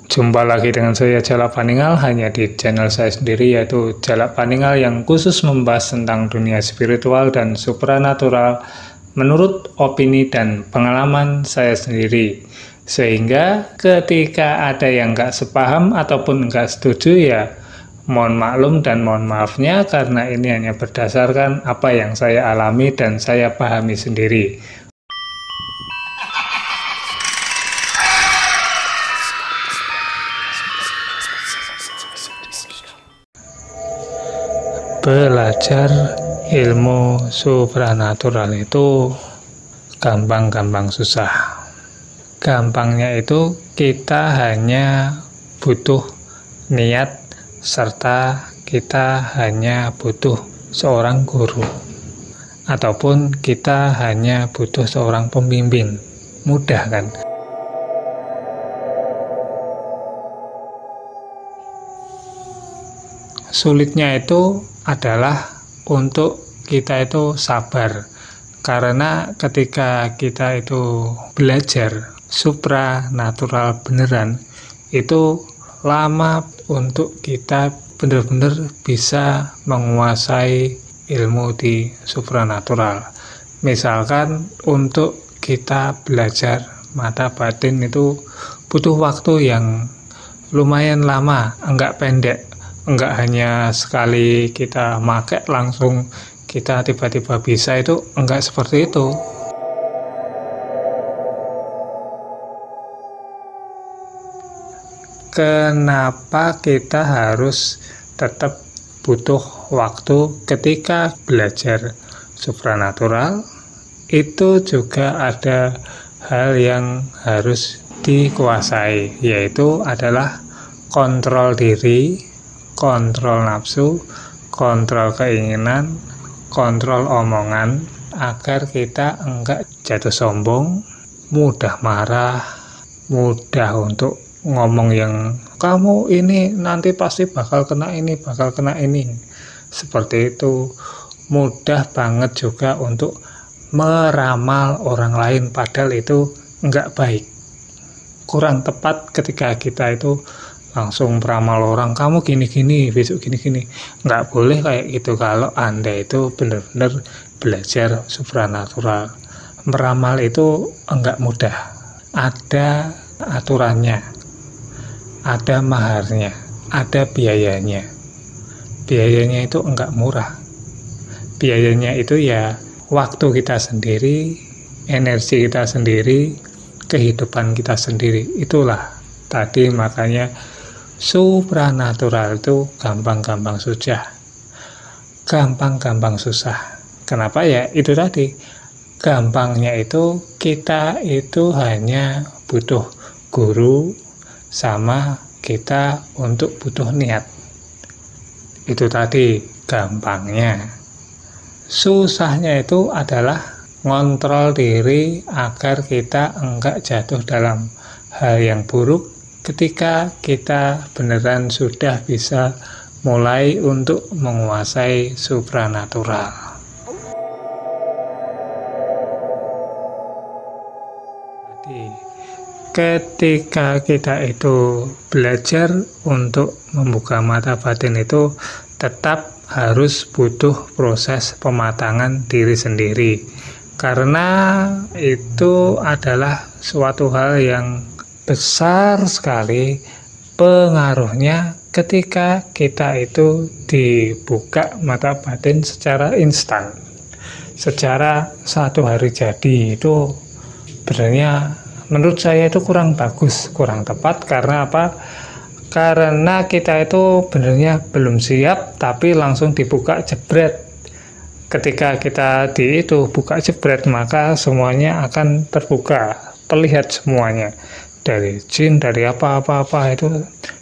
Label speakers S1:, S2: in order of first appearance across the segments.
S1: Jumpa lagi dengan saya Jalak Paningal hanya di channel saya sendiri, yaitu Jalak Paningal, yang khusus membahas tentang dunia spiritual dan supranatural menurut opini dan pengalaman saya sendiri. Sehingga ketika ada yang nggak sepaham ataupun nggak setuju, ya mohon maklum dan mohon maafnya, karena ini hanya berdasarkan apa yang saya alami dan saya pahami sendiri. Belajar ilmu supranatural itu gampang-gampang susah. Gampangnya itu kita hanya butuh niat, serta kita hanya butuh seorang guru, ataupun kita hanya butuh seorang pembimbing. Mudah kan? Sulitnya itu adalah untuk kita itu sabar, karena ketika kita itu belajar supranatural beneran, itu lama untuk kita benar-benar bisa menguasai ilmu di supranatural. Misalkan untuk kita belajar mata batin itu butuh waktu yang lumayan lama, enggak pendek. Enggak hanya sekali kita make langsung kita tiba-tiba bisa, itu enggak seperti itu. Kenapa kita harus tetap butuh waktu ketika belajar supranatural? Itu juga ada hal yang harus dikuasai, yaitu adalah kontrol diri, kontrol nafsu, kontrol keinginan, kontrol omongan, agar kita enggak jatuh sombong, mudah marah, mudah untuk ngomong yang kamu ini nanti pasti bakal kena ini, bakal kena ini. Seperti itu. Mudah banget juga untuk meramal orang lain, padahal itu enggak baik. Kurang tepat ketika kita itu langsung peramal orang, kamu gini-gini, besok gini-gini. Nggak boleh kayak gitu kalau Anda itu benar-benar belajar supranatural. Meramal itu enggak mudah. Ada aturannya, ada maharnya, ada biayanya. Biayanya itu enggak murah. Biayanya itu ya waktu kita sendiri, energi kita sendiri, kehidupan kita sendiri. Itulah tadi makanya supranatural itu gampang-gampang susah, gampang-gampang susah. Kenapa? Ya itu tadi, gampangnya itu kita itu hanya butuh guru, sama kita untuk butuh niat. Itu tadi gampangnya. Susahnya itu adalah ngontrol diri agar kita enggak jatuh dalam hal yang buruk ketika kita beneran sudah bisa mulai untuk menguasai supranatural. Jadi, ketika kita itu belajar untuk membuka mata batin, itu tetap harus butuh proses pematangan diri sendiri, karena itu adalah suatu hal yang besar sekali pengaruhnya ketika kita itu dibuka mata batin secara instan, secara satu hari jadi. Itu sebenarnya menurut saya itu kurang bagus, kurang tepat. Karena apa? Karena kita itu benernya belum siap, tapi langsung dibuka jebret. Ketika kita buka jebret, maka semuanya akan terbuka, terlihat semuanya. Dari jin, dari apa-apa itu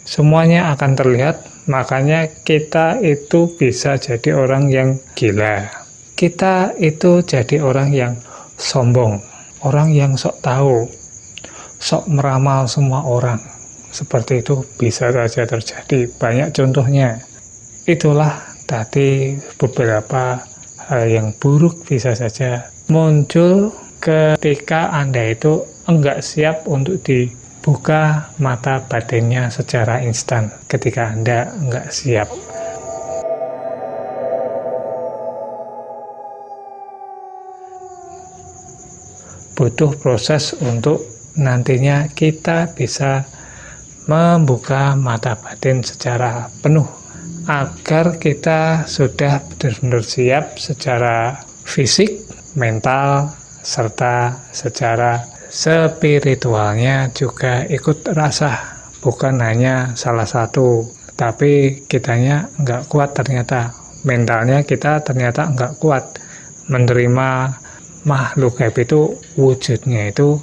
S1: semuanya akan terlihat. Makanya kita itu bisa jadi orang yang gila. Kita itu jadi orang yang sombong, orang yang sok tahu, sok meramal semua orang. Seperti itu bisa saja terjadi. Banyak contohnya. Itulah tadi beberapa hal yang buruk bisa saja muncul ketika Anda itu enggak siap untuk buka mata batinnya secara instan ketika Anda nggak siap. Butuh proses untuk nantinya kita bisa membuka mata batin secara penuh agar kita sudah benar-benar siap secara fisik, mental, serta secara spiritualnya juga ikut rasa. Bukan hanya salah satu, tapi kitanya nggak kuat ternyata. Mentalnya kita ternyata nggak kuat menerima makhluk gaib itu, wujudnya itu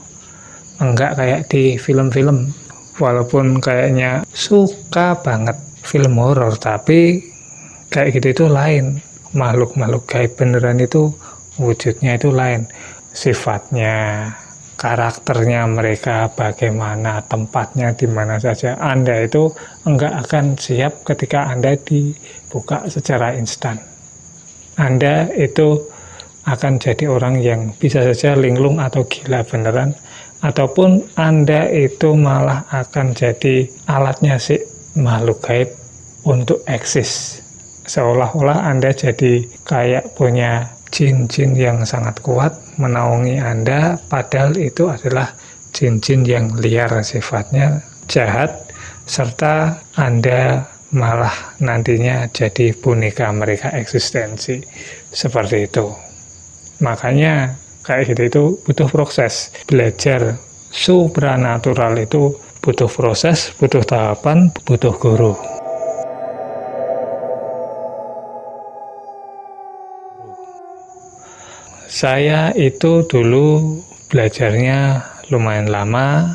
S1: enggak kayak di film-film. Walaupun kayaknya suka banget film horor, tapi kayak gitu itu lain. Makhluk-makhluk gaib beneran itu wujudnya itu lain. Sifatnya, karakternya mereka bagaimana, tempatnya di mana saja. Anda itu enggak akan siap ketika Anda dibuka secara instan. Anda itu akan jadi orang yang bisa saja linglung atau gila beneran, ataupun Anda itu malah akan jadi alatnya si makhluk gaib untuk eksis. Seolah-olah Anda jadi kayak punya jin-jin yang sangat kuat menaungi Anda, padahal itu adalah jin-jin yang liar sifatnya, jahat, serta Anda malah nantinya jadi boneka mereka eksistensi. Seperti itu. Makanya kayak gitu itu butuh proses. Belajar supranatural itu butuh proses, butuh tahapan, butuh guru. Saya itu dulu belajarnya lumayan lama,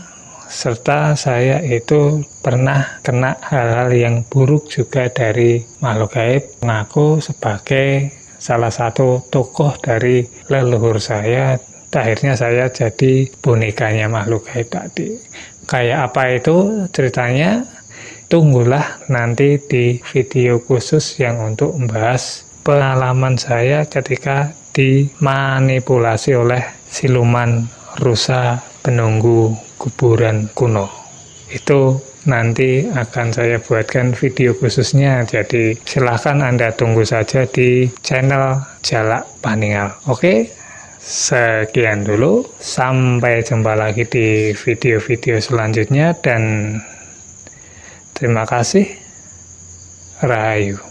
S1: serta saya itu pernah kena hal-hal yang buruk juga dari makhluk gaib, mengaku sebagai salah satu tokoh dari leluhur saya. Akhirnya saya jadi bonekanya makhluk gaib tadi. Kayak apa itu ceritanya? Tunggulah nanti di video khusus yang untuk membahas pengalaman saya ketika dimanipulasi oleh siluman rusa penunggu kuburan kuno. Itu nanti akan saya buatkan video khususnya, jadi silahkan Anda tunggu saja di channel Jalak Paningal. Oke, sekian dulu, sampai jumpa lagi di video-video selanjutnya, dan terima kasih. Rahayu.